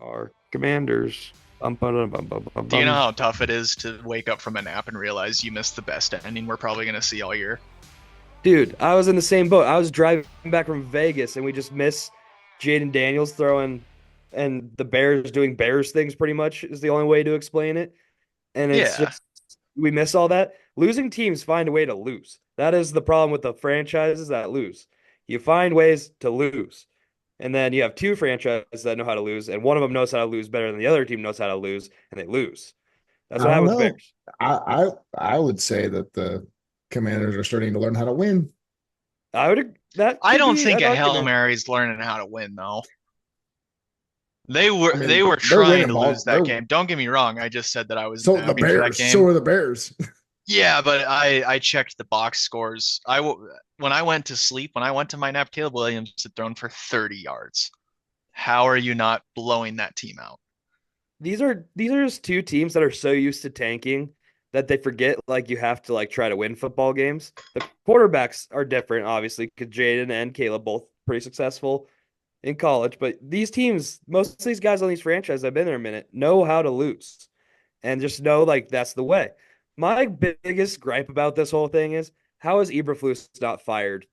Our Commanders. Bum, bum, bum, bum, bum, Do you know bum. how tough it is to wake up from a nap and realize you missed the best ending we're probably going to see all year? Dude, I was in the same boat. I was driving back from Vegas and we just miss Jaden Daniels throwing and the Bears doing Bears things pretty much is the only way to explain it. And it's Yeah. just we miss all that. Losing teams find a way to lose. That is the problem with the franchises that lose. You find ways to lose. And then you have two franchises that know how to lose, and one of them knows how to lose better than the other team knows how to lose, and they lose. That's I what don't happened with the know. Bears. I would say that the Commanders are starting to learn how to win. I would that I could don't be think an a Hail argument. Mary's learning how to win though. They were I they mean, were they're trying winning to lose ball. that game. Don't get me wrong. I just said that I was So the napping for that Bears. So game. are the Bears. Yeah, but I checked the box scores. When I went to sleep, when I went to my nap, Caleb Williams had thrown for 30 yards. How are you not blowing that team out? These are just two teams that are so used to tanking that they forget like you have to like try to win football games. The quarterbacks are different, obviously, because Jaden and Caleb both pretty successful in college. But these teams, most of these guys on these franchises, I've been there a minute, know how to lose and just know like that's the way. My biggest gripe about this whole thing is how is Eberflus not fired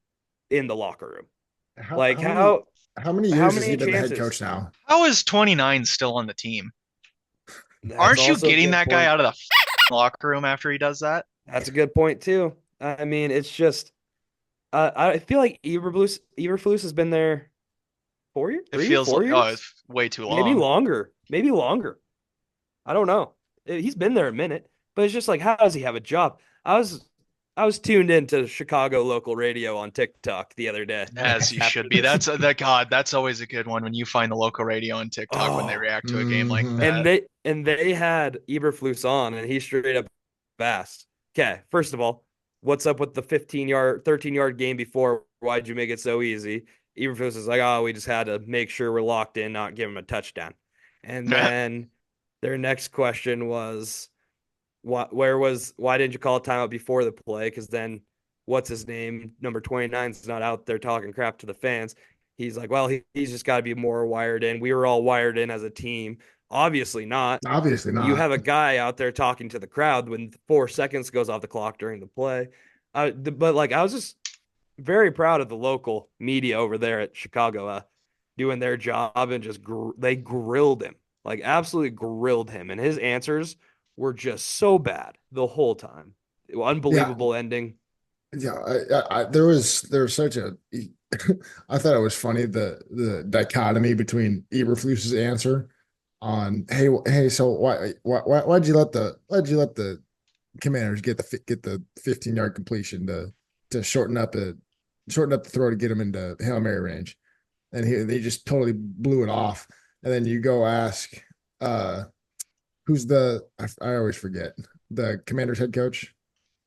in the locker room? How Like how many how many how years has he many been the head chances? coach now? How is 29 still on the team? That's Aren't you also a getting good that guy point. out of the locker room after he does that? That's a good point too. I mean, it's just I feel like Eberflus has been there 4 years, It 3, feels 4 years, it's way too maybe long. longer, maybe longer. I don't know. He's been there a minute, but it's just like, how does he have a job? I was I was tuned into Chicago local radio on TikTok the other day As you after should be. this. That's always a good one when you find the local radio on TikTok when they Oh, react to a game like Hmm. and that. they had Eberflus on, and he straight up asked, "Okay, first of all, what's up with the 15-yard, 13-yard game before? Why'd you make it so easy?" Eberflus is like, "Oh, we just had to make sure we're locked in, not give him a touchdown." And then their next question was, why didn't you call a timeout before the play? Because then what's his name? Number 29 is not out there talking crap to the fans. He's like, well, he's just got to be more wired in. We were all wired in as a team. Obviously not. Obviously You not. have a guy out there talking to the crowd when 4 seconds goes off the clock during the play. But like, I was just very proud of the local media over there at Chicago, doing their job and just they grilled him, like absolutely grilled him, and his answers were just so bad the whole time. Yeah, Unbelievable ending. yeah. There was such a. I thought it was funny the dichotomy between Eberflus's answer on hey, so why'd you let the Commanders get the 15-yard completion to shorten up the throw to get him into Hail Mary range, and they just totally blew it off. And then you go ask who's I always forget the Commanders head coach.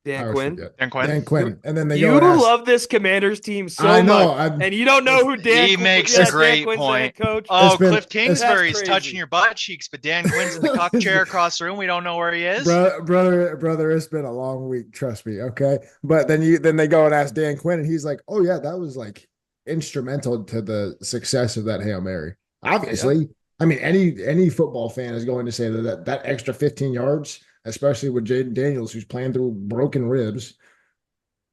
I Dan always Quinn. forget Dan Quinn. Dan Quinn, and then they go You and ask. love this Commanders team I so know. much, and you don't know who He makes a Dan great Quinn's the point. head coach. It's Oh, been Cliff it's That's Kingsbury's touching crazy. your butt cheeks, but Dan Quinn's in the cuck chair across the room. We don't know where he is. brother, it's been a long week, trust me, okay? But then they go and ask Dan Quinn, and he's like, "Oh yeah, that was like instrumental to the success of that Hail Mary." Yeah, Obviously, I mean any football fan is going to say that extra 15 yards, especially with Jaden Daniels, who's playing through broken ribs,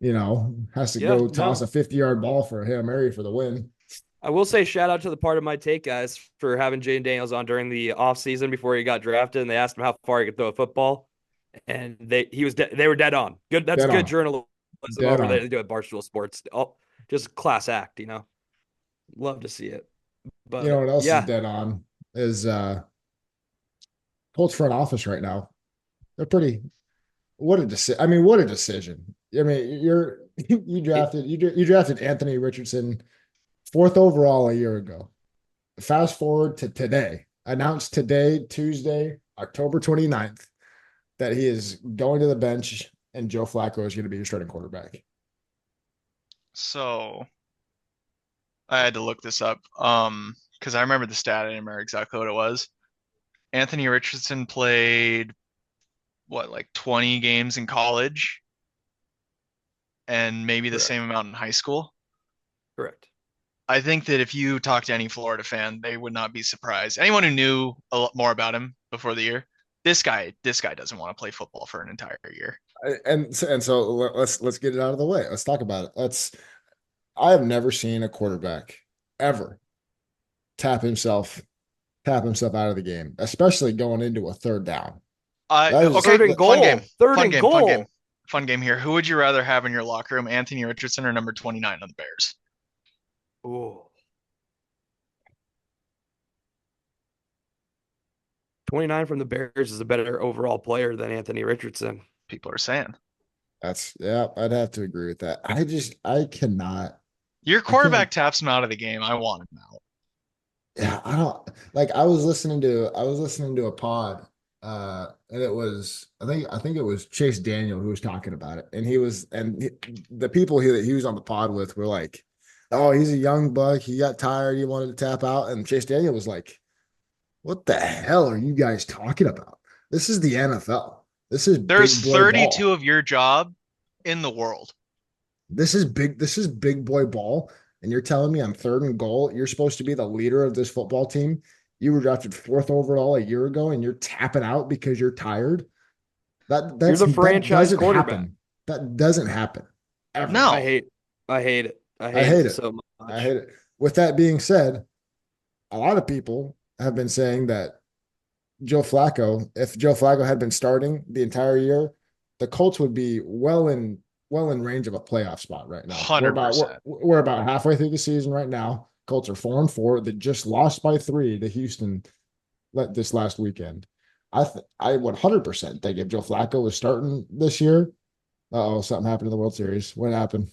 has to yeah, go toss no. a 50-yard ball for a Hail Mary for the win. I will say shout out to the part of my take guys for having Jane Daniels on during the offseason before he got drafted, and they asked him how far he could throw a football, and they were dead on. Good, that's Dead good on, journalism dead over there on. to do at Barstool Sports. Oh, just class act, Love to see it. You know But what else is yeah, dead on is Colts front office right now. They're pretty. What a decision! I mean, what a decision! I mean, it, you drafted Anthony Richardson fourth overall a year ago. Fast forward to today, announced today, Tuesday, October 29th, that he is going to the bench and Joe Flacco is going to be your starting quarterback. So I had to look this up. Because I remember the stat. I didn't remember exactly what it was. Anthony Richardson played what, like 20 games in college and maybe the same correct, amount in high school. correct. I think that if you talk to any Florida fan, they would not be surprised. Anyone who knew a lot more about him before the year, this guy doesn't want to play football for an entire year. And so let's get it out of the way. Let's talk about it. I have never seen a quarterback ever tap himself tap himself out of the game, especially going into a third down. That is Okay, Third and fun game, goal. Third fun and game, fun game, goal. fun game here. Who would you rather have in your locker room, Anthony Richardson or number 29 on the Bears? Ooh. 29 from the Bears is a better overall player than Anthony Richardson. People are saying yeah, I'd have to agree with that. I cannot your I can't quarterback taps him out of the game. I want him out. yeah, I don't like I was listening to a pod and it was I think it was Chase Daniel who was talking about it and the people he was on the pod with were like, "Oh, he's a young buck. He got tired, he wanted to tap out." And Chase Daniel was like, "What the hell are you guys talking about? This is the NFL. This is There's big boy 32 ball. of your job in the world. This is big boy ball. And you're telling me on third and goal, you're supposed to be the leader of this football team. You were drafted fourth overall a year ago, and you're tapping out because you're tired. You're the That franchise doesn't quarterback. happen. That doesn't happen ever. I No, hate I hate it. I I hate hate it it. so I much. hate it. With that being said, a lot of people have been saying that if Joe Flacco had been starting the entire year, the Colts would be well in range of a playoff spot right now. 100%. We're about halfway through the season right now. Colts are 4-4. They just lost by 3 to Houston this last weekend. I 100% think if Joe Flacco was starting this year, oh, something happened in the World Series. What happened?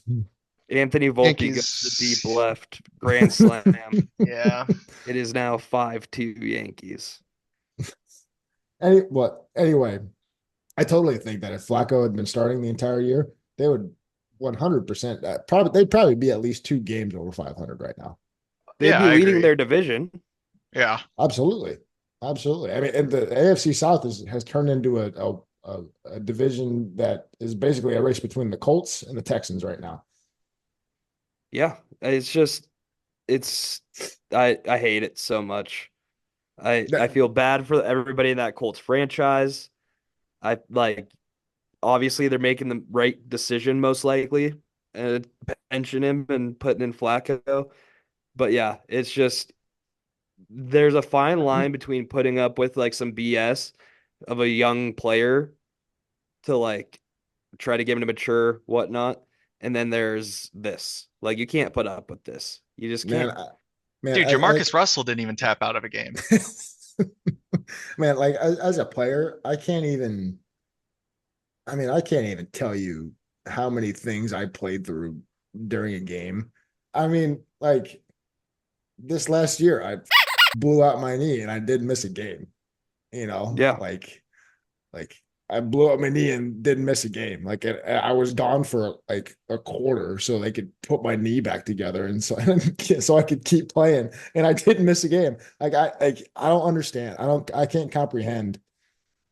Anthony Volpe goes to deep Yankees. left. Grand slam. Yeah. It is now 5-2 Yankees. Anyway, I totally think that if Flacco had been starting the entire year, they would 100% they'd probably be at least 2 games over 500 right now. They'd Yeah, be I leading agree. their division. Yeah. Absolutely. Absolutely. I mean, and the AFC South has turned into a division that is basically a race between the Colts and the Texans right now. Yeah, it's I hate it so much. I That, feel bad for everybody in that Colts franchise. I like obviously they're making the right decision most likely, and pension him and putting in Flacco. But yeah, it's just there's a fine line between putting up with like some BS of a young player to like try to get him to mature, whatnot. And then there's this. Like you can't put up with this. You just man, can't. man, Dude, Jamarcus Russell didn't even tap out of a game. man, like as a player, I can't even tell you how many things I played through during a game. I mean, like this last year, I blew out my knee and I did miss a game. You know, Yeah. like I blew up my knee and didn't miss a game. Like I was gone for like a quarter, so they could put my knee back together, and so I could keep playing. And I didn't miss a game. I don't understand. I can't comprehend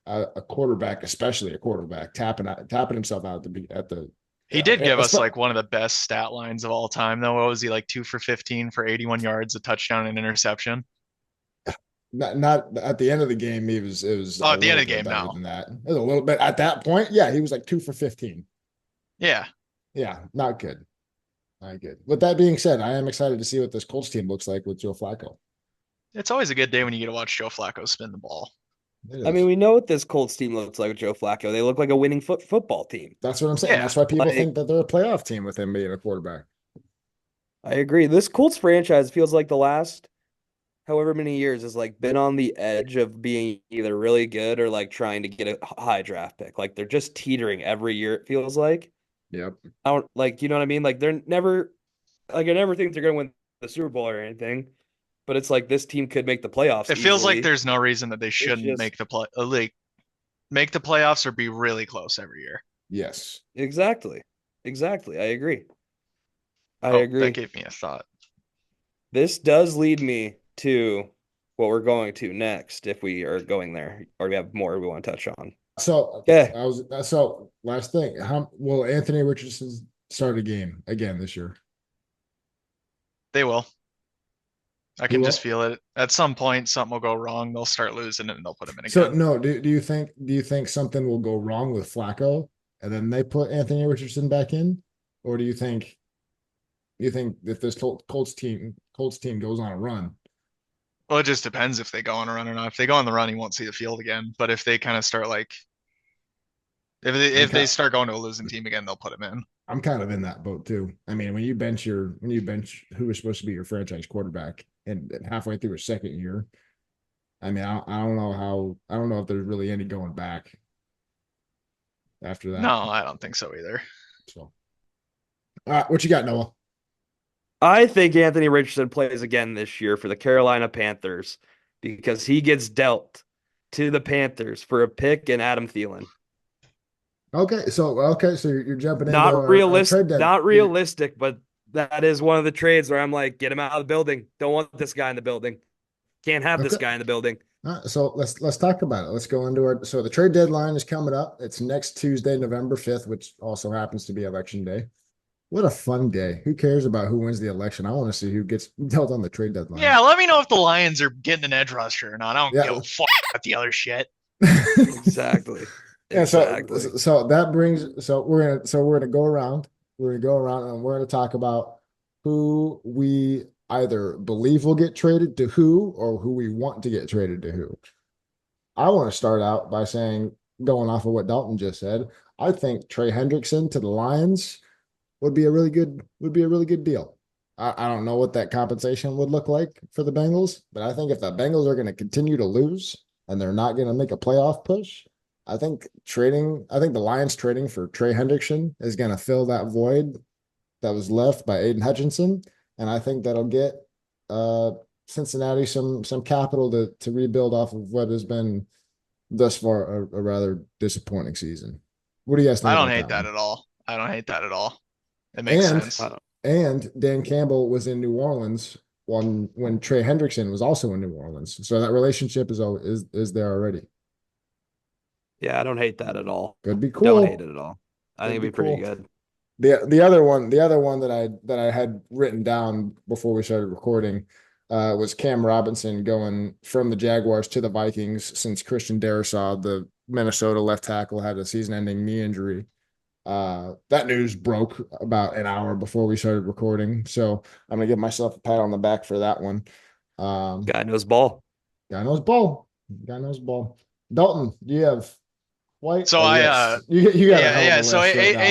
a quarterback, especially a quarterback, tapping himself out at the He did give us espe- like one of the best stat lines of all time, though. What was he like 2 for 15 for 81 yards, a touchdown and interception? not at the end of the game. It was Oh, a at the end little of the bit game, better no. than that. It was a little bit at that point. Yeah, he was like 2 for 15. Yeah. Yeah, not good. Not good. With that being said, I am excited to see what this Colts team looks like with Joe Flacco. It's always a good day when you get to watch Joe Flacco spin the ball. It I mean, is. we know what this Colts team looks like with Joe Flacco. They look like a winning football team. That's what I'm saying. Yeah. That's why people Like, think that they're a playoff team with him being a quarterback. I agree. This Colts franchise feels like the last however many years has like been on the edge of being either really good or like trying to get a high draft pick. Like they're just teetering every year, it feels like. Yep. I don't like, you know what I mean? Like they're never like I never think they're gonna win the Super Bowl or anything, but it's like this team could make the playoffs It feels like easily. there's no reason that they It's shouldn't just make the play, like make the playoffs or be really close every year. Yes. exactly. Exactly. I agree. I Oh, that agree. gave me a thought. This does lead me to what we're going to next if we are going there, or we have more we want to touch on. So Okay. last thing. How will Anthony Richardson start a game again this year? They will. I He can just will. feel it. At some point, something will go wrong. They'll start losing and they'll put him in So again. no, do you think something will go wrong with Flacco and then they put Anthony Richardson back in? Or do you think if this Colts team goes on a run? Well, it just depends if they go on a run or not. If they go on the run, he won't see the field again. But if they kind of start like I'm if they kind start going to a losing team again, they'll put him in. I'm kind of in that boat too. I mean, when you bench who was supposed to be your franchise quarterback and halfway through his second year, I mean, I don't know if there's really any going back after No, that. I don't think so either. So, all right, what you got, Noah? I think Anthony Richardson plays again this year for the Carolina Panthers because he gets dealt to the Panthers for a pick and Adam Thielen. Okay, so you're jumping into a trade dead. Not realistic, but that is one of the trades where I'm like, get him out of the building. Don't want this guy in the building. Can't have this Okay. guy in the building. So let's talk about it. Let's go into our so the trade deadline is coming up. It's next Tuesday, November 5th, which also happens to be election day. What a fun day. Who cares about who wins the election? I want to see who gets dealt on the trade deadline. Yeah, let me know if the Lions are getting an edge rusher or not. I don't give Yeah. a fuck about the other shit. Exactly. Yeah, Exactly. so that brings we're gonna go around. We're gonna go around and we're gonna talk about who we either believe will get traded to who or who we want to get traded to who. I want to start out by saying, going off of what Dalton just said, I think Trey Hendrickson to the Lions would be a really good deal. I don't know what that compensation would look like for the Bengals, but I think if the Bengals are going to continue to lose and they're not going to make a playoff push, I think the Lions trading for Trey Hendrickson is going to fill that void that was left by Aiden Hutchinson, and I think that'll get uh, Cincinnati some capital to rebuild off of what has been thus far a rather disappointing season. What do you guys I think don't about hate that that one? at all. I don't hate that at all. It makes And sense. Uh, and Dan Campbell was in New Orleans when Trey Hendrickson was also in New Orleans, so that relationship is there already. yeah, I don't hate that at all. Could be Don't hate cool. it at all. I think Could it'd be be pretty cool. good. The other one that I had written down before we started recording was Cam Robinson going from the Jaguars to the Vikings since Christian Darrisaw, the Minnesota left tackle, had a season-ending knee injury. That news broke about an hour before we started recording, so I'm gonna give myself a pat on the back for that one. Um, Guy knows ball. guy knows ball. Guy knows ball. Dalton, do you have white So a I list? You got a yeah, hell of yeah. a So list right now.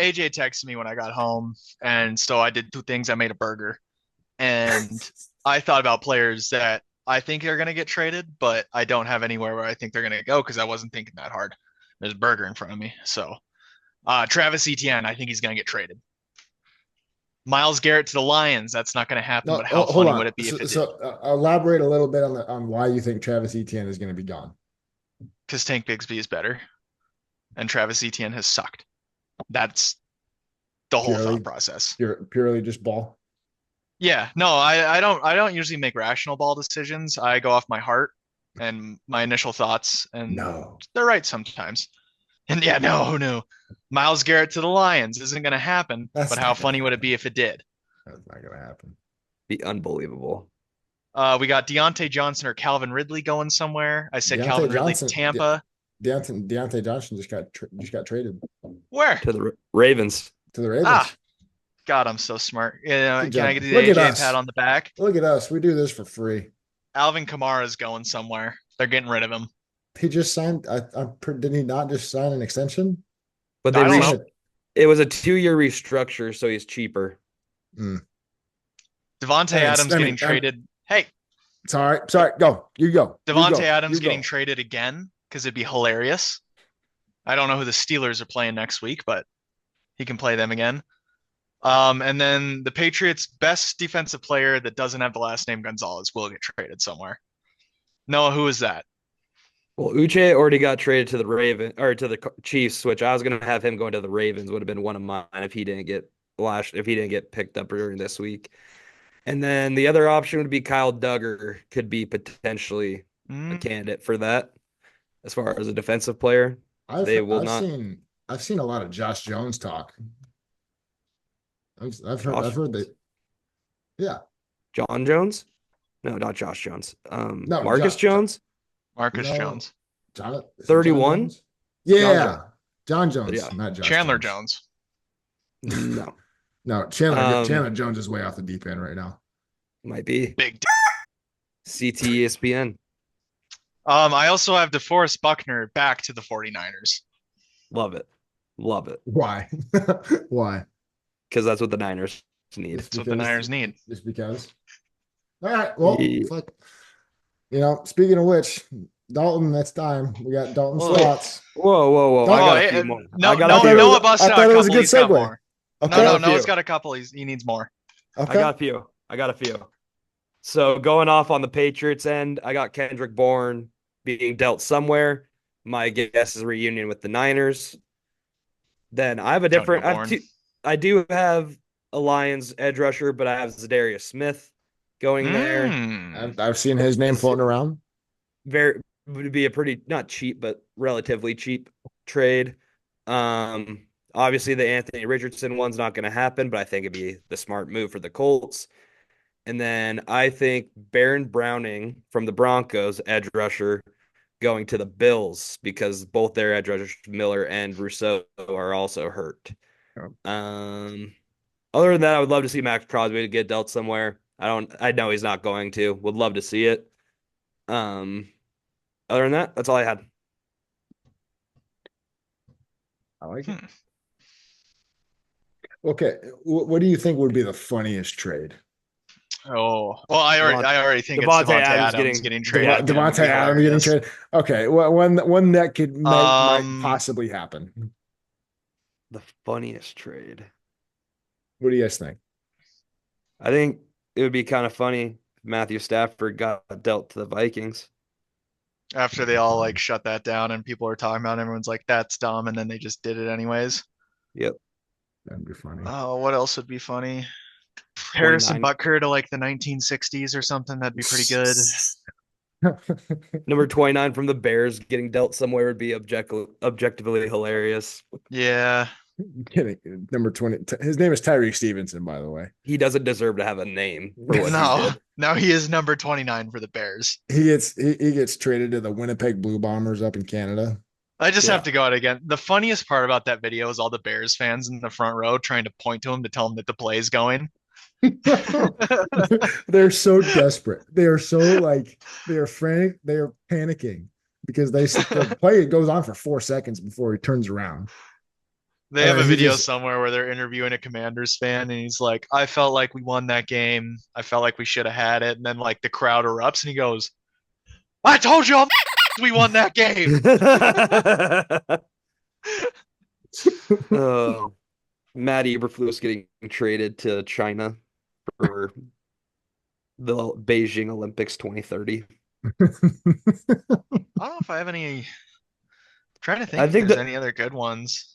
AJ texted me when I got home, and so I did two things. I made a burger, and I thought about players that I think are gonna get traded, but I don't have anywhere where I think they're gonna go because I wasn't thinking that hard. There's a burger in front of me. So Travis Etienne, I think he's gonna get traded. Miles Garrett to the Lions, that's not gonna happen, No, but how hold funny would on. it be So, if it did? so elaborate a little bit on why you think Travis Etienne is going to be gone. Because Tank Bigsby is better, and Travis Etienne has sucked. That's the whole thought Purely, process. purely just ball. Yeah, no, I don't usually make rational ball decisions. I go off my heart and my initial thoughts, and No, they're right sometimes. And yeah, no. Miles Garrett to the Lions isn't gonna happen, but that's how not going to funny would it happen. be if it did? That's not going to happen. Be unbelievable. We got Deontay Johnson or Calvin Ridley going somewhere. I said Deontay Calvin Ridley to Johnson, Tampa. Deontay Johnson just got traded Where? To the Ravens. to the Ah, Ravens. God, I'm so smart. Good Can I job. get the Look at AJ pat us. on the back? Look at us. We do this for free. Alvin Kamara is going somewhere. They're getting rid of him. He just signed. Did he not just sign an extension? But I don't know. it was a 2-year restructure, so he's cheaper. Mm. Devontae And Adams I getting mean, traded. Hey, sorry. Go. You go. You Devontae go. Adams You getting go. traded again because it'd be hilarious. I don't know who the Steelers are playing next week, but he can play them again. And then the Patriots' best defensive player that doesn't have the last name Gonzalez will get traded somewhere. Noah, who is that? Well, Uche already got traded to the Chiefs, which I was gonna have him going to the Ravens. Would have been one of mine if he didn't get picked up during this week. And then the other option would be Kyle Duggar, could be potentially a Mm, candidate for that as far as a defensive player. I've They will I've not. seen I've seen a lot of Josh Jones talk. I've heard Josh I've heard Jones. that. Yeah, John Jones? No, not Josh Jones. No, Marcus Jones, Marcus no, Jones. John, is it John 31. Jones? John Jones. Yeah, John Jones, Yeah. not Josh Chandler Jones. Jones. No. No, Um, Chandler Jones is way off the deep end right now. might be Big. CT ESPN. I also have DeForest Buckner back to the 49ers. Love it. Love it. Why? Why? Because that's what the Niners need. Just That's what the because? Niners need. Just because? All right. Well, Ye- fuck. Speaking of which, Dalton, that's time. We got Dalton Whoa. slots. Whoa. I Oh, got a few more. No, I got no, a few. Noah busted I out thought a it was a couple. good He's got segue. more. Okay. No, got a Noah's few. got a couple. He needs more. Okay. I got a few. So going off on the Patriots end, I got Kendrick Bourne being dealt somewhere. My guess is a reunion with the Niners. Then I have a Gotta go different. Bourne. I do have a Lions edge rusher, but I have Zadarius Smith going there. I've seen his name It's floating around. very would be a pretty not cheap, but relatively cheap trade. Obviously the Anthony Richardson one's not going to happen, but I think it'd be the smart move for the Colts. And then I think Baron Browning from the Broncos, edge rusher, going to the Bills because both their edge rushers, Miller and Rousseau, are also hurt. Other than that, I would love to see Max Crosby get dealt somewhere. I know he's not going to. Would love to see it. Um, other than that, that's all I had. I like it. Okay. What do you think would be the funniest trade? Oh, well, I already think it's Devontae Devontae Adams Adams getting getting- traded. Yeah, Devontae Adams getting traded. Okay. Well, one that could might possibly happen. The funniest trade. What do you guys think? I think it would be kind of funny if Matthew Stafford got dealt to the Vikings. After they all like shut that down and people are talking about it, everyone's like, that's dumb, and then they just did it anyways. Yep. That'd be funny. Oh, what else would be funny? Harrison 29. Butker to like the 1960s or something. That'd be pretty good. Number 29 from the Bears getting dealt somewhere would be objectively hilarious. Yeah. Kidding. Number 20. His name is Tyreek Stevenson, by the way. He doesn't deserve to have a name for what he No, did. no, he is number 29 for the Bears. He gets traded to the Winnipeg Blue Bombers up in Canada. I just Yeah. have to go out again. The funniest part about that video is all the Bears fans in the front row trying to point to him to tell him that the play is going. They're so desperate. They are so they are frantic. They are panicking because the play goes on for 4 seconds before he turns around. They have a he video just- somewhere where they're interviewing a Commanders fan, and he's like, "I felt like we won that game. I felt like we should have had it." And then like the crowd erupts, and he goes, "I told you, we won that game." Oh, Matt Eberflus getting traded to China for the Beijing Olympics 2030. I don't know if I have any. I'm trying to think I if think there's that- any other good ones.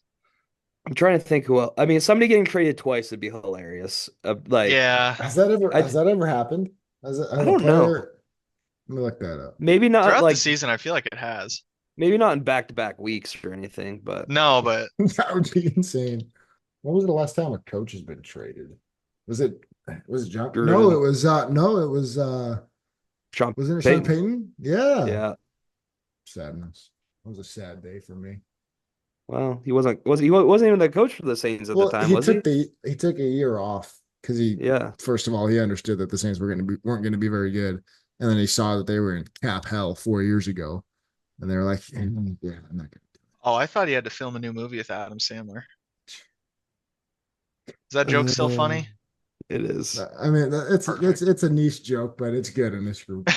I'm trying to think who else. I mean, somebody getting traded twice would be hilarious. Yeah, Has that ever happened? Has I don't know. Let me look that up. Maybe not throughout like the season, I feel like it has. maybe not in back-to-back weeks or anything, but No, but That would be insane. When was the last time a coach has been traded? Was it John? Gruden. No, it was Sean wasn't it Sean Payton? Yeah. Yeah. Sadness. It was a sad day for me. Well, he wasn't even the coach for the Saints at the time, was he? He took a year off because Yeah. first of all, he understood that the Saints weren't going to be very good. And then he saw that they were in cap hell 4 years ago. And they were like, yeah, I'm not going to do it. oh, I thought he had to film a new movie with Adam Sandler. Is that joke still funny? It is. I mean, it's a niche joke, but it's good in this group.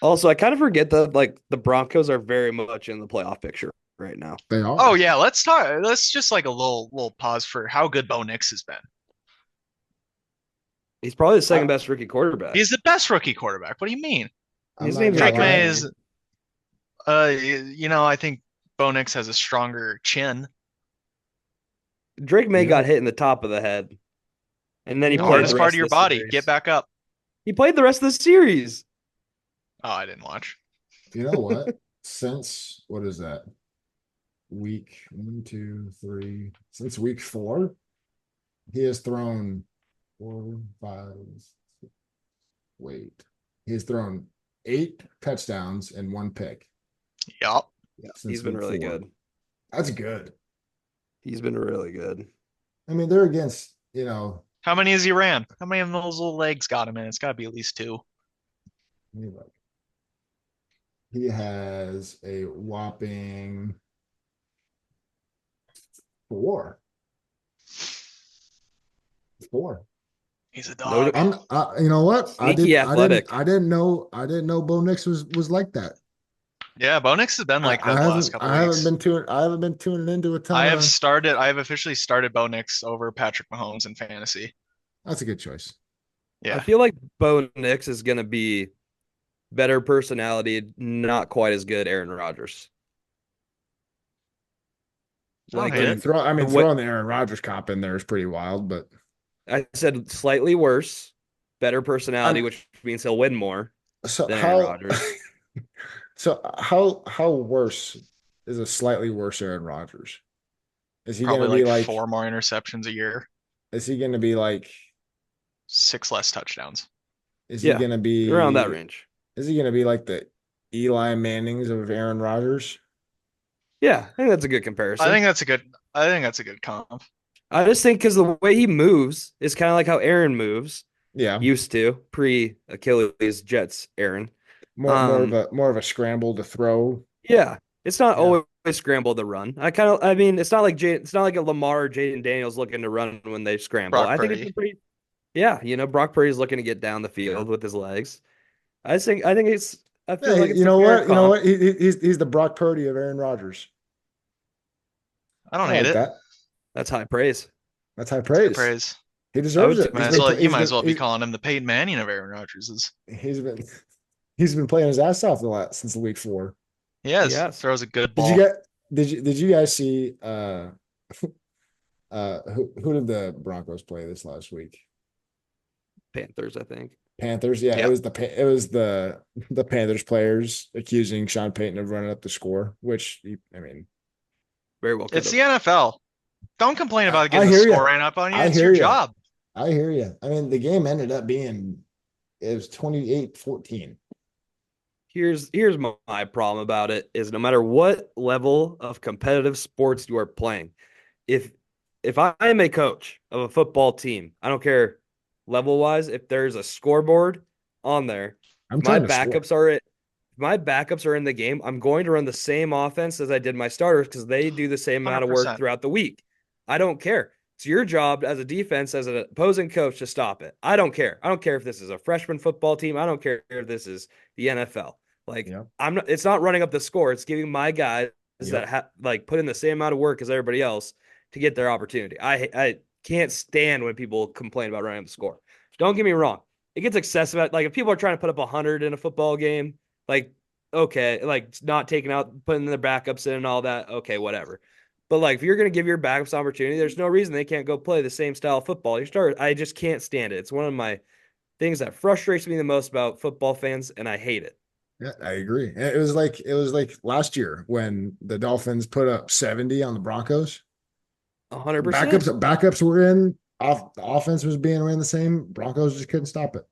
Also, I kind of forget that the Broncos are very much in the playoff picture right now. They are. Oh yeah, let's talk. Let's just like a little pause for how good Bo Nix has been. He's probably the second best rookie quarterback. He's the best rookie quarterback. What do you mean? His I'm name's not Drake gonna May lie. is, I think Bo Nix has a stronger chin. Drake May Yeah. got hit in the top of the head, and then he The played Hardest the part rest of your the body. series. Get back up. He played the rest of the series. Oh, I didn't watch. You know what? Since what is that? Week 1, 2, 3. Since week 4, he has thrown 4, 5. Wait. He's thrown 8 touchdowns and 1 pick. Yup. Since He's been week really 4. good. That's good. He's been really good. I mean, they're against, How many has he ran? How many of those little legs got him in? It's got to be at least 2. let me look. He has a whopping 4. 4. He's a No, dog. You know what? sneaky athletic. I didn't know Bo Nix was like that. Yeah, Bo Nix has been like that the last couple I haven't weeks. been tuning into a ton of. I have officially started Bo Nix over Patrick Mahomes in fantasy. That's a good choice. I Yeah. feel like Bo Nix is going to be better personality, not quite as good Aaron Rodgers. I don't Like hate it. Throwing the Aaron Rodgers cop in there is pretty wild, but I said, slightly worse, better personality, I'm which means he'll win more so than Aaron Rodgers. how worse is a slightly worse Aaron Rodgers? Is he going Probably to be like like? 4 more interceptions a year, Is he going to be like? 6 less touchdowns. Is he Yeah, going to around that be? range. Is he going to be like the Eli Mannings of Aaron Rodgers? Yeah, I think that's a good I comparison. think that's a good. I think that's a good comp. I just think because the way he moves is kind of like how Aaron moves, Yeah, used to pre Achilles Jets Aaron. more of a scramble to throw. Yeah, it's not Yeah, always scramble to run. I mean, it's not like a Lamar or Jaden Daniels looking to run when they scramble. Brock I think it's Purdy. a pretty, yeah, Brock Purdy's looking to get down the field with his legs. I think I feel hey, like it's a fair You know comp. what? He's the Brock Purdy of Aaron Rodgers. I don't I hate like it. that. That's high praise. That's high It's good praise. praise. He I deserves would, it. You might as well be calling him the Peyton Manning of Aaron Rodgers. He's been he's been playing his ass off since week 4. He has. yes, Throws a good Did you ball. get did you guys see who did the Broncos play this last week? Panthers, I think. Panthers. Yeah, Yep. it was the Panthers players accusing Sean Payton of running up the score, which I mean, Very well could It's have. the NFL. Don't complain about I getting the hear you. score ran up on you. I It's hear your you. job. I hear you. I mean, the game ended up being it was 28-14. Here's my problem about it is no matter what level of competitive sports you are playing, if I am a coach of a football team, I don't care level wise, if there's a scoreboard on there, I'm trying to score. if my backups are in the game, I'm going to run the same offense as I did my starters because they do the same amount of work 100%. throughout the week. I don't care. It's your job as a defense, as an opposing coach, to stop it. I don't care. I don't care if this is a freshman football team. I don't care if this is the NFL. Like Yep. I'm not. It's not running up the score. It's giving my guys Yep. that put in the same amount of work as everybody else to get their opportunity. I can't stand when people complain about running up the score. Don't get me wrong. It gets excessive. Like if people are trying to put up 100 in a football game, like okay, like not taking out, putting their backups in and all that. Okay, whatever. But like if you're going to give your backups opportunity, there's no reason they can't go play the same style of football. You start. I just can't stand it. It's one of my things that frustrates me the most about football fans, and I hate it. Yeah, I agree. It was like last year when the Dolphins put up 70 on the Broncos. 100%. Backups were in. The offense was being ran the same. Broncos just couldn't stop it.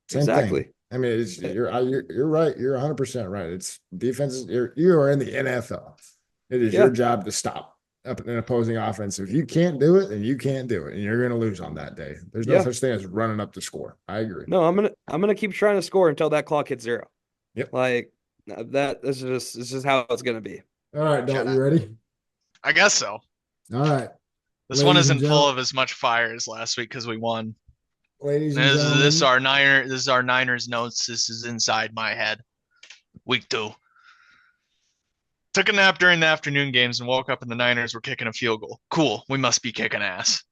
Same thing. Exactly. I mean, you're right. You're 100% right. It's defenses. You are in the NFL. It is your job to stop up an opposing offense. If you can't do it, then you can't do it, and you're going to lose on that day. There's no such thing as running up the score. I agree. No, I'm gonna keep trying to score until that clock hits 0. Yep. Like that's just it's just how it's gonna be. All right, Dalton, you ready? I guess so. All right. This one Ladies and isn't full gentlemen- of as much fire as last week because we won. Ladies and This is gentlemen, this is our Niners notes. This is inside my head. Week 2. Took a nap during the afternoon games and woke up and the Niners were kicking a field goal. Cool. We must be kicking ass.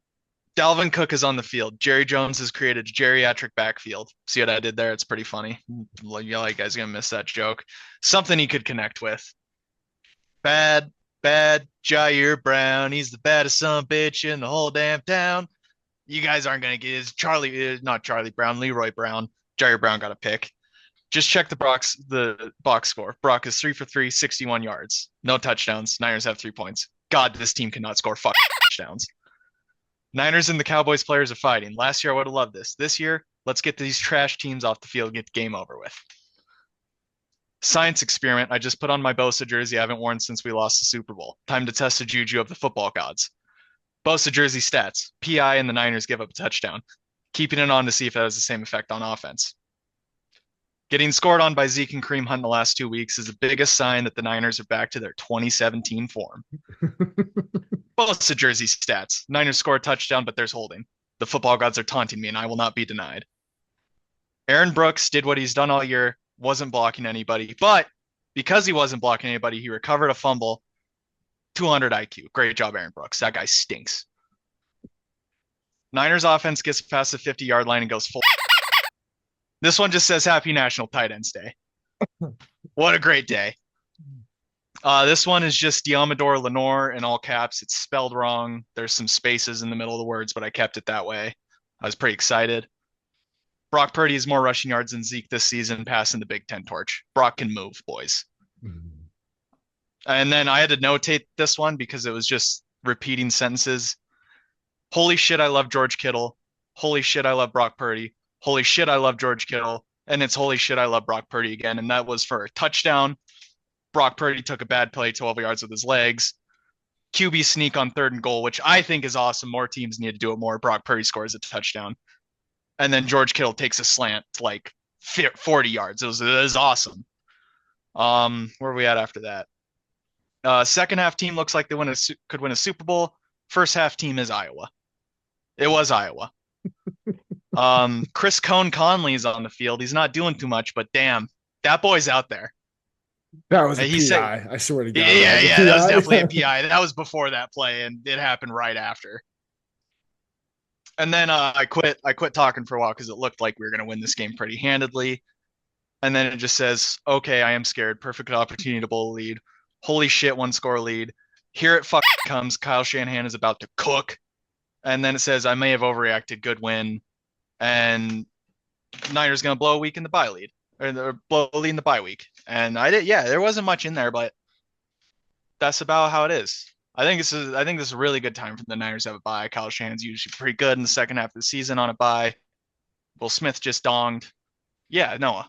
Dalvin Cook is on the field. Jerry Jones has created a geriatric backfield. See what I did there? It's pretty funny. You guys are gonna miss that joke. Something he could connect with. Bad Jair Brown. He's the baddest son of a bitch in the whole damn town. You guys aren't gonna get his not Charlie Brown, Leroy Brown. Jair Brown got a pick. Just check the box score. Brock is 3 for 3, 61 yards. No touchdowns. Niners have 3 points. God, this team cannot score touchdowns. Niners and the Cowboys players are fighting. Last year, I would have loved this. This year, let's get these trash teams off the field, get the game over with. Science experiment. I just put on my Bosa jersey I haven't worn since we lost the Super Bowl. Time to test the juju of the football gods. Bosa jersey stats. PI and the Niners give up a touchdown. Keeping it on to see if that has the same effect on offense. Getting scored on by Zeke and Kareem Hunt in the last 2 weeks is the biggest sign that the Niners are back to their 2017 form. Bosa jersey stats. Niners score a touchdown, but there's holding. The football gods are taunting me, and I will not be denied. Aaron Brooks did what he's done all year, wasn't blocking anybody, but because he wasn't blocking anybody, he recovered a fumble. 200 IQ. Great job, Aaron Brooks. That guy stinks. Niners offense gets past the 50-yard line and goes full. This one just says Happy National Tight Ends Day. What a great day. This one is just Diamador Lenore in all caps. It's spelled wrong. There's some spaces in the middle of the words, but I kept it that way. I was pretty excited. Brock Purdy has more rushing yards than Zeke this season, passing the Big Ten torch. Brock can move, boys. And then I had to notate this one because it was just repeating sentences. Holy shit, I love George Kittle. Holy shit, I love Brock Purdy. Holy shit, I love George Kittle. And it's holy shit, I love Brock Purdy again. And that was for a touchdown. Brock Purdy took a bad play 12 yards with his legs. QB sneak on 3rd and goal, which I think is awesome. More teams need to do it more. Brock Purdy scores a touchdown. And then George Kittle takes a slant to like 40 yards. It was awesome. Where are we at after that? Second half team looks like they could win a Super Bowl. First half team is Iowa. It was Iowa. Chris Conley is on the field. He's not doing too much, but damn, that boy's out there. That was a PI. I swear to God. Yeah, that was definitely a PI. That was before that play, and it happened right after. And then I quit talking for a while because it looked like we were going to win this game pretty handedly. And then it just says, okay, I am scared. Perfect opportunity to bowl a lead. Holy shit, 1-score lead. Here it comes. Kyle Shanahan is about to cook. And then it says, I may have overreacted. Good win. And Niners going to blow a week in the bye lead. Or blow a lead in the bye week. And there wasn't much in there, but that's about how it is. I think this is a really good time for the Niners to have a bye. Kyle Shanahan's usually pretty good in the second half of the season on a bye. Will Smith just donged. Yeah, Noah.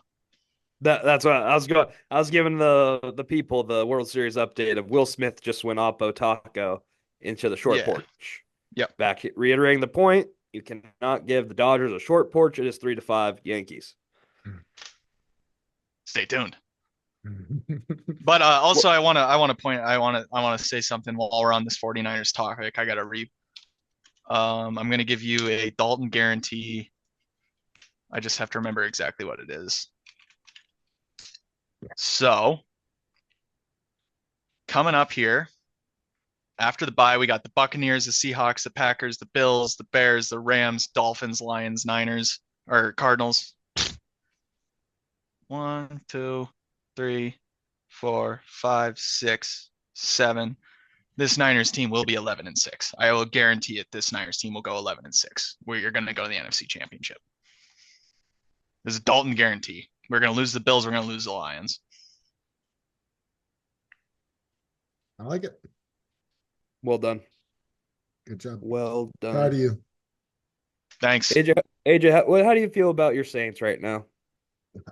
That's what I was going. I was giving the people the World Series update of Will Smith just went Oppo Taco into the short porch. Yep. Back reiterating the point, you cannot give the Dodgers a short porch. It is 3-5 Yankees. Stay tuned. But also, I want to say something while we're on this 49ers topic. I got to read. I'm going to give you a Dalton guarantee. I just have to remember exactly what it is. So, coming up here, after the bye, we got the Buccaneers, the Seahawks, the Packers, the Bills, the Bears, the Rams, Dolphins, Lions, Niners, or Cardinals. 1, 2, 3, 4, 5, 6, 7. This Niners team will be 11-6. I will guarantee it. This Niners team will go 11-6. Where you're going to go to the NFC Championship. This is a Dalton guarantee. We're going to lose the Bills. We're going to lose the Lions. I like it. Well done. Good job. Well done. Proud of you. Thanks. AJ, how do you feel about your Saints right now?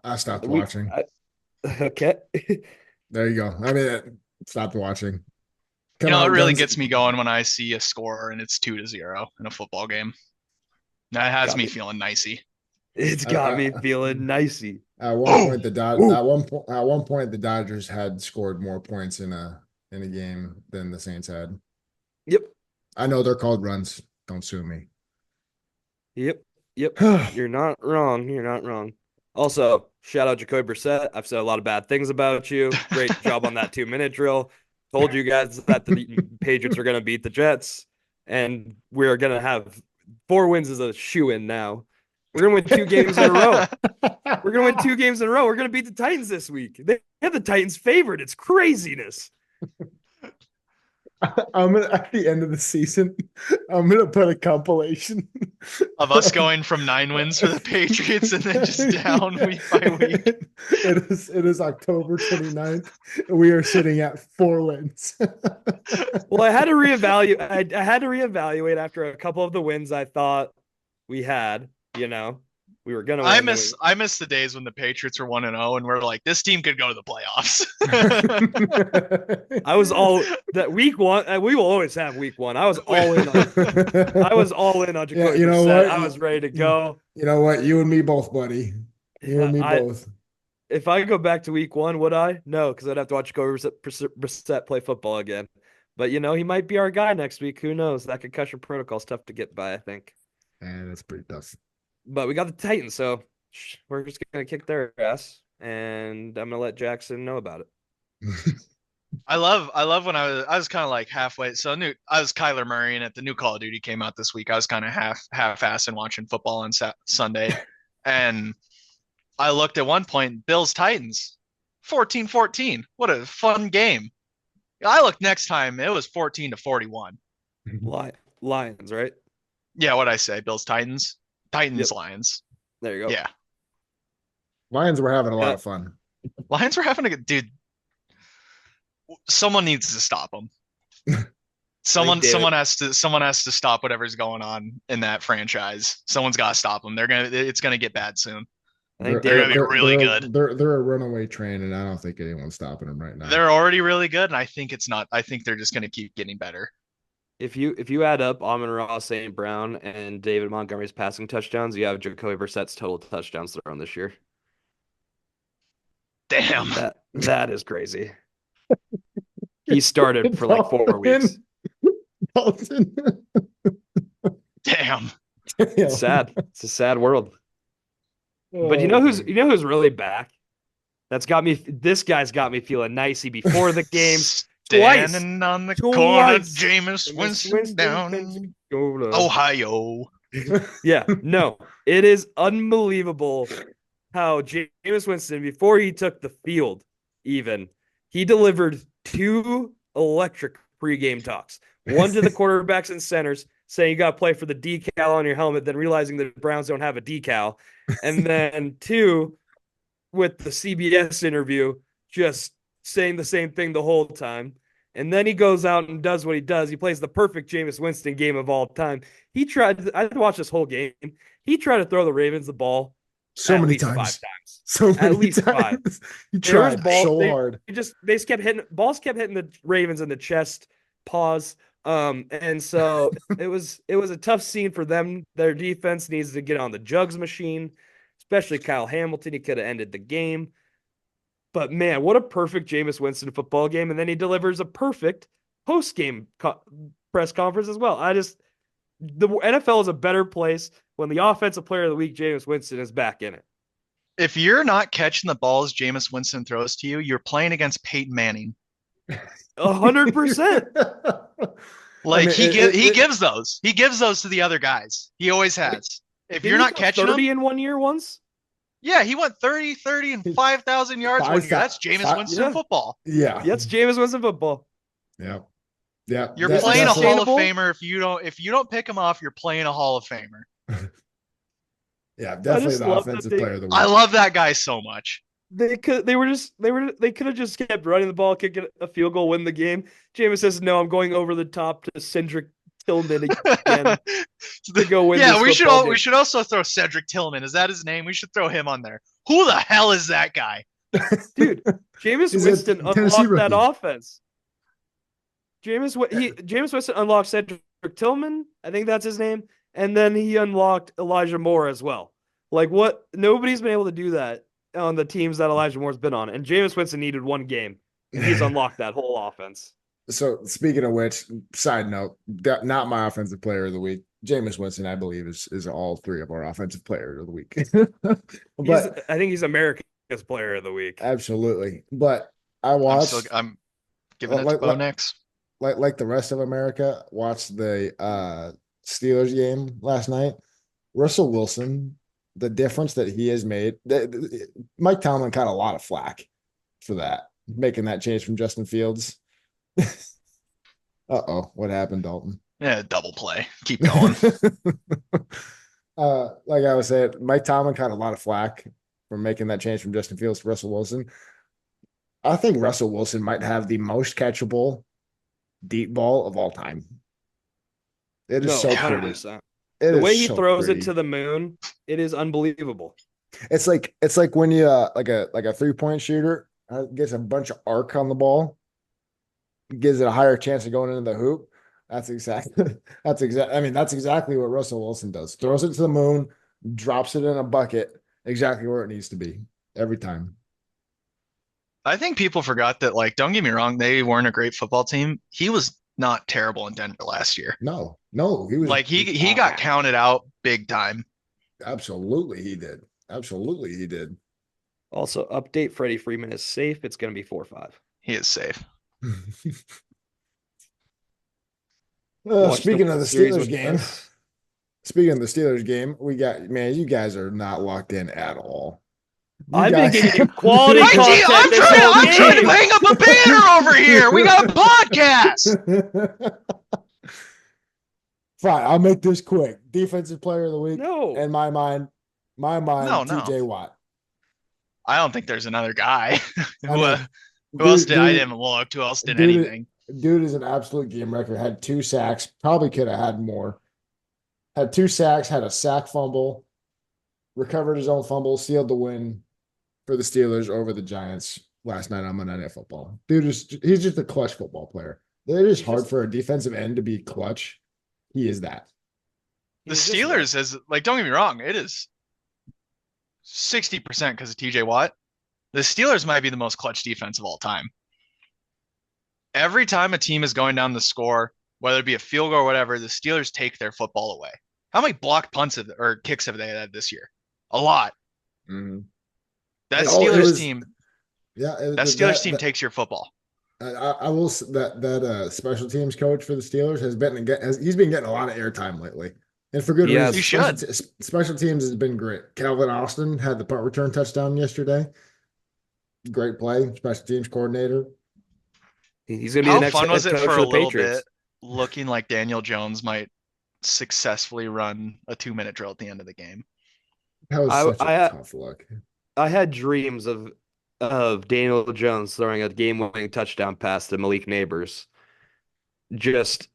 I stopped watching. Okay. There you go. I mean, stopped watching. It really gets me going when I see a score and it's 2-0 in a football game. That has me feeling nicey. It's got me feeling nicey. At one point, the Dodgers had scored more points in a game than the Saints had. Yep. I know they're called runs. Don't sue me. Yep. You're not wrong. Also, shout out Jacoby Brissett. I've said a lot of bad things about you. Great job on that 2-minute drill. Told you guys that the Patriots are going to beat the Jets, and we're going to have 4 wins as a shoe-in now. We're going to win 2 games in a row. We're going to win 2 games in a row. We're going to beat the Titans this week. They have the Titans favored. It's craziness. I'm gonna, at the end of the season, I'm gonna put a compilation of us going from 9 wins for the Patriots and then just down week by week. It is October 29th. We are sitting at 4 wins. Well, I had to reevaluate. I had to reevaluate after a couple of the wins I thought we had. We were gonna I win. miss the days when the Patriots were 1-0 and we're like, this team could go to the playoffs. I was all that week one. We will always have week one. I was all in on. I was all in on Yeah, Jacoby you know Brissett. what? I was ready to go. You know what? You and me both, buddy. You and me I both. if I go back to week one, would I? No, because I'd have to watch Jacoby Brissett play football again. But he might be our guy next week. Who knows? That concussion protocol's tough to get by, I think. And it's pretty tough. But we got the Titans, so we're just gonna kick their ass, and I'm gonna let Jackson know about it. I love when I was kind of like halfway. So I was Kyler Murray, and at the new Call of Duty came out this week, I was kind of half-assed and watching football on Sunday, and I looked at one point, Bills Titans, 14-14. What a fun game. I looked next time, it was 14-41. Lions, right? Yeah, what'd I say? Bills Titans? Titans Yep. Lions. There you go. Yeah. Lions were having a lot of fun. Lions were having a good dude. Someone needs to stop them. Someone has to stop whatever's going on in that franchise. Someone's got to stop them. It's gonna get bad soon. I think they're gonna be really good. They're a runaway train, and I don't think anyone's stopping them right now. They're already really good, and I think it's not. I think they're just gonna keep getting better. If you add up Amon-Ra St. Brown and David Montgomery's passing touchdowns, you have Jacoby Brissett's total touchdowns thrown this year. Damn. That is crazy. He started for like 4 weeks. Dalton. Damn. It's sad. It's a sad world. But you know who's really back? This guy's got me feeling nicey before the game. Standing on the corner, Jameis Winston down in Ohio. Yeah, no, it is unbelievable how Jameis Winston, before he took the field, he delivered 2 electric pregame talks. One to the quarterbacks and centers, saying you got to play for the decal on your helmet, then realizing the Browns don't have a decal, and then 2 with the CBS interview, just saying the same thing the whole time. And then he goes out and does what he does. He plays the perfect Jameis Winston game of all time. I watched this whole game. He tried to throw the Ravens the ball so many times. 5 times. So many at least times. 5. He tried hard. They just kept hitting the Ravens in the chest, paws. And so it was a tough scene for them. Their defense needs to get on the jugs machine, especially Kyle Hamilton. He could have ended the game. But man, what a perfect Jameis Winston football game. And then he delivers a perfect post-game press conference as well. The NFL is a better place when the offensive player of the week, Jameis Winston, is back in it. If you're not catching the balls Jameis Winston throws to you, you're playing against Peyton Manning. 100%. Like he gives those. He gives those to the other guys. He always has. If you're not catching 30 in 1 year once? Yeah, he went 30 and 5,000 yards one year. That's Jameis Winston football. Yeah. That's Jameis Winston football. Yeah. Yeah. You're playing a Hall of Famer. If you don't pick him off, you're playing a Hall of Famer. Yeah, definitely the offensive player of the week. I love that guy so much. They could have just kept running the ball, kick a field goal, win the game. Jameis says, "No, I'm going over the top to Cedric Tillman again to go win." Yeah, we should also throw Cedric Tillman. Is that his name? We should throw him on there. Who the hell is that guy? Dude, Jameis Winston unlocked that offense. Jameis Winston unlocked Cedric Tillman. I think that's his name. And then he unlocked Elijah Moore as well. Like what? Nobody's been able to do that on the teams that Elijah Moore's been on. And Jameis Winston needed one game. And he's unlocked that whole offense. So speaking of which, side note, not my offensive player of the week. Jameis Winston, I believe, is all 3 of our offensive players of the week. But I think he's America's player of the week. Absolutely. But I watched. I'm giving it to Bo Nix. Like the rest of America, watched the Steelers game last night. Russell Wilson, the difference that he has made. Mike Tomlin got a lot of flack for that, making that change from Justin Fields. Uh-oh, what happened, Dalton? Yeah, double play. Keep going. Like I was saying, Mike Tomlin caught a lot of flack for making that change from Justin Fields to Russell Wilson. I think Russell Wilson might have the most catchable deep ball of all time. It is No, so pretty. 100%. It The is way he so throws it to pretty. the moon, it is unbelievable. It's like when you like a 3-point shooter gets a bunch of arc on the ball, gives it a higher chance of going into the hoop. That's exactly that's exactly what Russell Wilson does. Throws it to the moon, drops it in a bucket, exactly where it needs to be every time. I think people forgot that, like, don't get me wrong, they weren't a great football team. He was not terrible in Denver last year. No, no, he was Like he got counted out big time. absolutely he did. Absolutely he did. Also, update Freddie Freeman is safe. It's going to be 4-5. He is safe. Watch the Speaking of the series Steelers with game, us. we got man, you guys are not locked in at all. You I've been guys, giving you quality My G, content this whole I'm trying to game. hang up a banner over here. We got a podcast. Fine, I'll make this quick. Defensive player of the week, No. in my mind, No. TJ Watt. I don't think there's another guy. I who mean, who else did I dude, didn't look? Who else did dude, anything? dude is an absolute game record. Had 2 sacks, probably could have had more. Had 2 sacks, had a sack fumble, recovered his own fumble, sealed the win for the Steelers over the Giants last night on Monday Night Football. He's just a clutch football player. It is hard for a defensive end to be clutch. He is that. The Steelers is like, don't get me wrong, it is 60% because of TJ Watt. The Steelers might be the most clutch defense of all time. Every time a team is going down the score, whether it be a field goal or whatever, the Steelers take their football away. How many blocked punts or kicks have they had this year? A lot. Mm-hmm. That Oh, Steelers team, yeah, that Steelers team takes your football. I will that special teams coach for the Steelers he's been getting a lot of airtime lately, and for good reason. You should. Special teams has been great. Calvin Austin had the punt return touchdown yesterday. Great play, special teams coordinator. He's going to be How the next fun was head it coach for for a the little Patriots. bit looking like Daniel Jones might successfully run a 2-minute drill at the end of the game? That was such a I tough look. I had dreams of Daniel Jones throwing a game-winning touchdown pass to Malik Neighbors. Just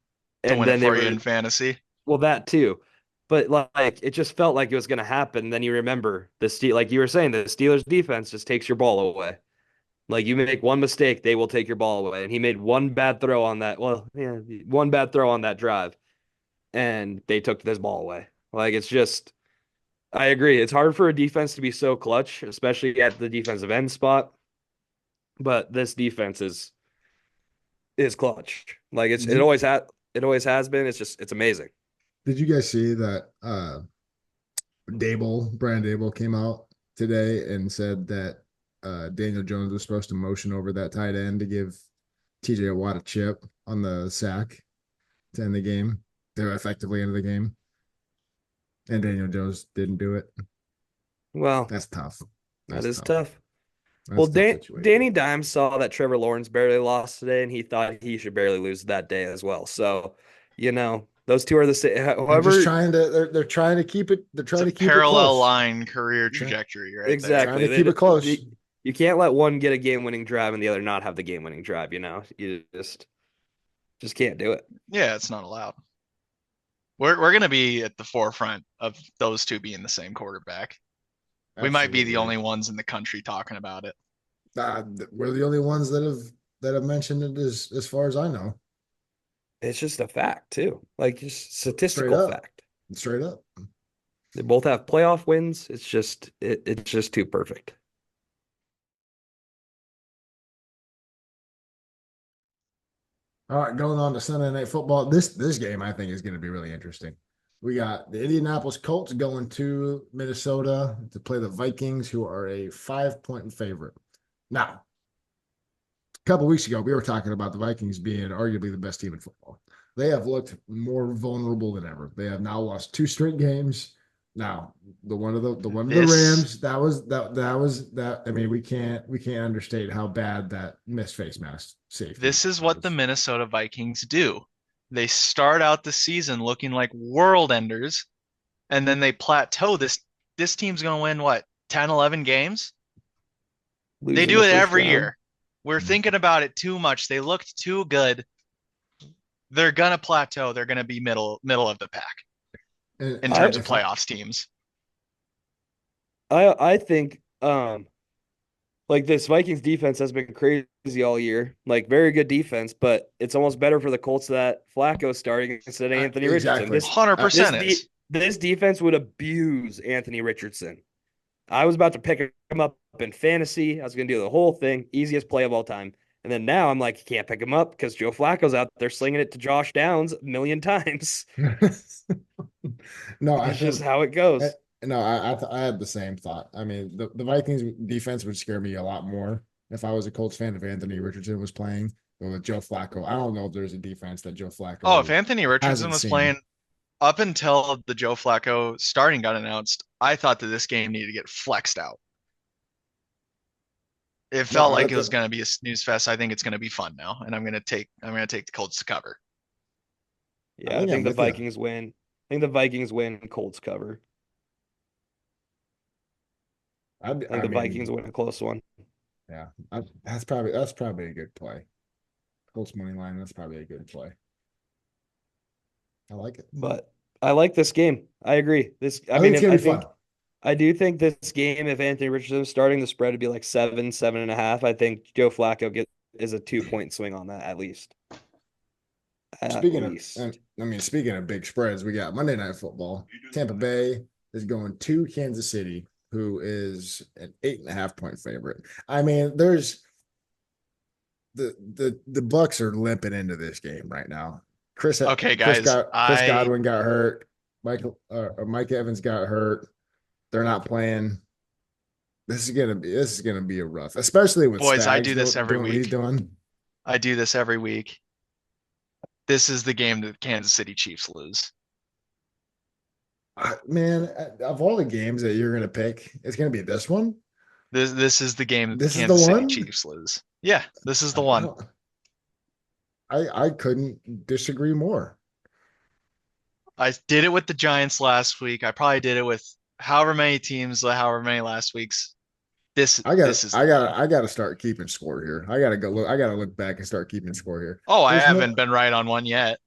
To and win it then they for you were in fantasy. well that too. But like it just felt like it was going to happen. Then you remember like you were saying, the Steelers defense just takes your ball away. Like you make one mistake, they will take your ball away. And he made one bad throw on that. Well, yeah, one bad throw on that drive, and they took this ball away. Like it's just, I agree. It's hard for a defense to be so clutch, especially at the defensive end spot. But this defense is clutch. Like Did, it always has been. It's amazing. did you guys see that Brian Dable came out today and said that Daniel Jones was supposed to motion over that tight end to give TJ Watt a chip on the sack to end the game. They were effectively into the game. And Daniel Jones didn't do it. Well, That's tough. that is tough. That's Well, a tough situation. Danny Dimes saw that Trevor Lawrence barely lost today, and he thought he should barely lose that day as well. So, those two are the same. They're just trying to they're trying to keep it. They're trying to keep it parallel close. line career trajectory right exactly. Trying to keep it close. You can't let one get a game-winning drive and the other not have the game-winning drive. You just can't do it. there. Yeah, it's not allowed. We're gonna be at the forefront of those two being the same quarterback. We might be the only ones in the country talking about it. We're the only ones that have mentioned it as far as I know. It's just a fact too, like just statistical fact. Straight up. They both have playoff wins. It's just too perfect. All right, going on to Sunday Night Football. This game I think is going to be really interesting. We got the Indianapolis Colts going to Minnesota to play the Vikings, who are a 5-point favorite. Now, a couple weeks ago, we were talking about the Vikings being arguably the best team in football. They have looked more vulnerable than ever. They have now lost 2 straight games. Now, the one of the Rams, that was. I mean, we can't understate how bad that missed face mask safety. This is what the Minnesota Vikings do. They start out the season looking like world enders, and then they plateau. This team's going to win what, 10, 11 games? They Losing do the it first every round. year. We're thinking about it too much. They looked too good. They're going to plateau. They're going to be middle of the pack And in I terms of if I playoffs teams. I think like this Vikings defense has been crazy all year. Like very good defense, but it's almost better for the Colts that Flacco's starting instead of Anthony Richardson. exactly, This 100% de is. this defense would abuse Anthony Richardson. I was about to pick him up in fantasy. I was going to do the whole thing, easiest play of all time. And then now I'm like, you can't pick him up because Joe Flacco's out there slinging it to Josh Downs a million times. no, I It's just think how it eh, goes. no, I had the same thought. I mean, the Vikings defense would scare me a lot more if I was a Colts fan if Anthony Richardson was playing. But with Joe Flacco, I don't know if there's a defense that Joe Oh, if Flacco Anthony Richardson hasn't was seen. playing up until the Joe Flacco starting got announced, I thought that this game needed to get flexed out. It No, felt like it was going to be a snooze fest. I think it's going to be fun now, and I'm going to take the Colts to cover. I Yeah, I think I'm think the with you. Vikings win. I think the Vikings win, Colts cover. I think I the Vikings mean, win a close one. yeah, that's probably a good play. Colts money line. That's probably a good play. I like it. But I like this game. I agree. I I think mean, it's gonna I be fun. think I do think this game, if Anthony Richardson was starting, the spread would be like 7, 7.5. I think Joe Flacco is a 2 point swing on that at least. At Speaking of, least. I mean, speaking of big spreads, we got Monday Night Football. Tampa Bay is going to Kansas City, who is an 8.5 point favorite. I mean, there's the Bucks are limping into this game right now. Okay, guys, Chris I Godwin got hurt. Mike Evans got hurt. They're not playing. This is gonna be a rough, especially with boys, I Spags do this every doing what he's week. doing. I do this every week. This is the game that the Kansas City Chiefs lose. Man, of all the games that you're gonna pick, it's gonna be this one. This is the game that the This is the Kansas City one. Chiefs lose. Yeah, this is the I one. don't. I couldn't disagree more. I did it with the Giants last week. I probably did it with however many teams, however many last weeks. This is the one. I gotta start keeping score here. I gotta look back and start keeping score here. Oh, I There's haven't no, been right on one yet.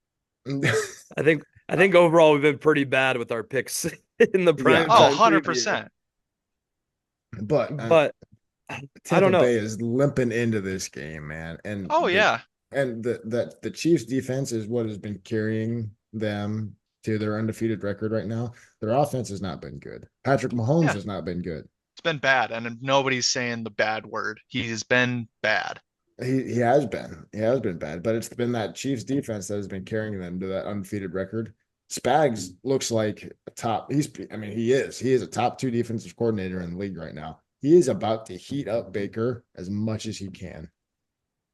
I think overall we've been pretty bad with our picks in the yeah, Oh, primetime preview. 100%. but But I Tampa don't Bay know. is limping into this game, man, Oh yeah. and the Chiefs defense is what has been carrying them to their undefeated record right now. Their offense has not been good. Patrick Mahomes Yeah. has not been good. It's been bad, and nobody's saying the bad word. He's been bad. He has been bad, but it's been that Chiefs defense that has been carrying them to that undefeated record. Spags looks like a top. He is a top two defensive coordinator in the league right now. He is about to heat up Baker as much as he can.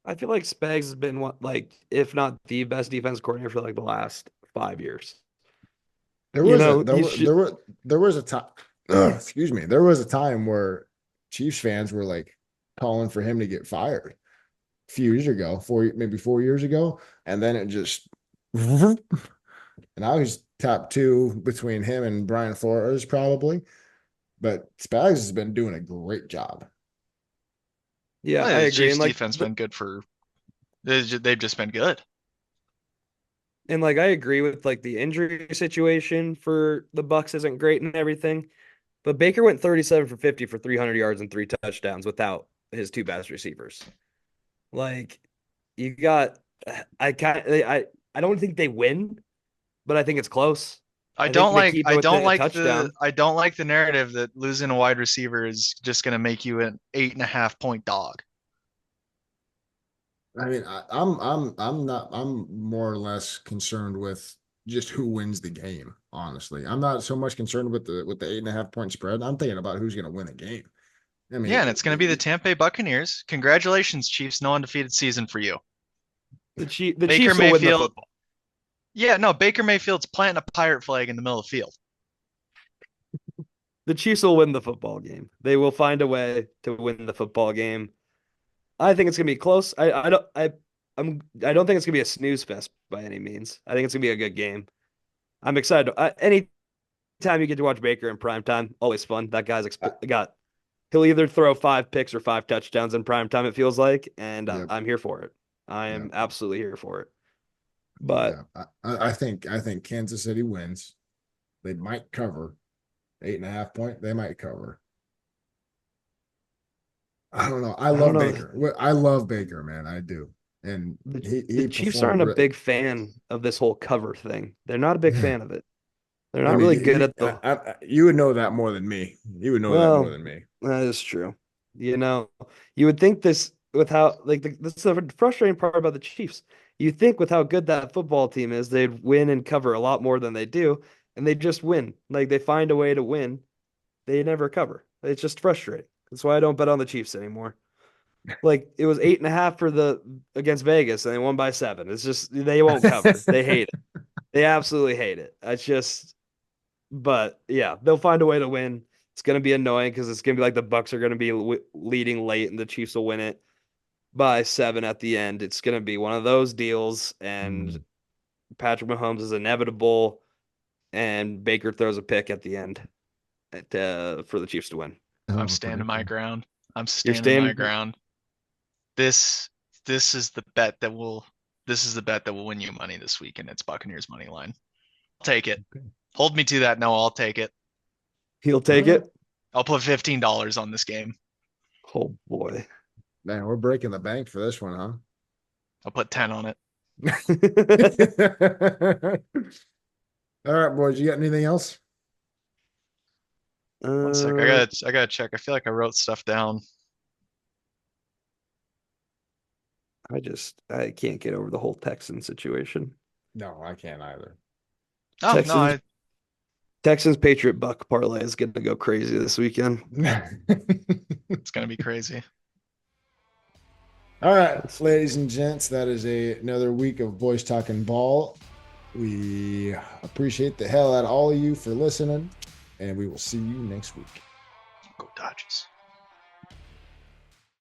I feel like Spags has been one, like, if not the best defense coordinator for like the last 5 years. There You was a know, he should. there was a time. Excuse me. There was a time where Chiefs fans were like calling for him to get fired a few years ago, maybe 4 years ago, and then it just and I was top two between him and Brian Flores probably, but Spags has been doing a great job. Yeah, I The agree. Chiefs defense been good for they've just been good. I agree with like the injury situation for the Bucks isn't great and everything. But Baker went 37 for 50 for 300 yards and 3 touchdowns without his two best receivers. Like you got I don't think they win, but I think it's close. I think they keep it within a touchdown. I don't like the narrative that losing a wide receiver is just gonna make you an 8.5 point dog. I mean, I'm more or less concerned with just who wins the game. Honestly, I'm not so much concerned with the 8.5 point spread. I'm thinking about who's going to win a game. I mean, Yeah, and it's gonna be the Tampa Bay Buccaneers. Congratulations, Chiefs, no undefeated season for you. The Baker Chiefs will win the Mayfield. football. Yeah, no, Baker Mayfield's planting a pirate flag in the middle of the field. The Chiefs will win the football game. They will find a way to win the football game. I think it's gonna be close. I don't. I don't think it's gonna be a snooze fest by any means. I think it's gonna be a good game. I'm excited. Anytime you get to watch Baker in prime time, always fun. That guy's I, got. He'll either throw 5 picks or 5 touchdowns in prime time. It feels like, and yep, I'm here for it. I yep, am absolutely here for it. But yeah. I think Kansas City wins. They might cover 8.5 point. They might cover. I don't know. I I don't love know. Baker. I love Baker, man. I do. And The he Chiefs performed aren't a great. big fan of this whole cover thing. They're not a big fan of it. They're I not mean, really good at the. you would know that more than me. You would know that more Well, than me. that is true. You know, you would think this with how like this is the frustrating part about the Chiefs. You think with how good that football team is, they'd win and cover a lot more than they do, and they just win. Like they find a way to win. They never cover. It's just frustrating. That's why I don't bet on the Chiefs anymore. Like it was 8.5 for the against Vegas, and they won by 7. It's just they won't cover. They hate it. They absolutely hate it. It's just, but yeah, they'll find a way to win. It's gonna be annoying because it's gonna be like the Bucks are gonna be leading late, and the Chiefs will win it by 7 at the end. It's gonna be one of those deals, and Mm. Patrick Mahomes is inevitable, and Baker throws a pick at the end for the Chiefs to win. I'm Oh, standing my prediction. ground. I'm You're standing my staying. ground. This this is the bet that will this is the bet that will win you money this week, and it's Buccaneers money line. I'll take it. Okay. Hold me to that. No, I'll take it. He'll All take right. it. I'll put $15 on this game. Oh boy. Man, we're breaking the bank for this one, I'll put 10 on it. huh? All right, boys. You got anything else? One sec. uh, I gotta check. I feel like I wrote stuff down. I can't get over the whole Texan situation. No, I can't either. Oh, no, Texans I Texans Patriot Buck parlay is gonna go crazy this weekend. it's gonna be crazy. All right, That's ladies and gents, that is another week of Boys Talking Ball. We appreciate the hell out of all of you for listening, and we will see you next week. Go Dodgers.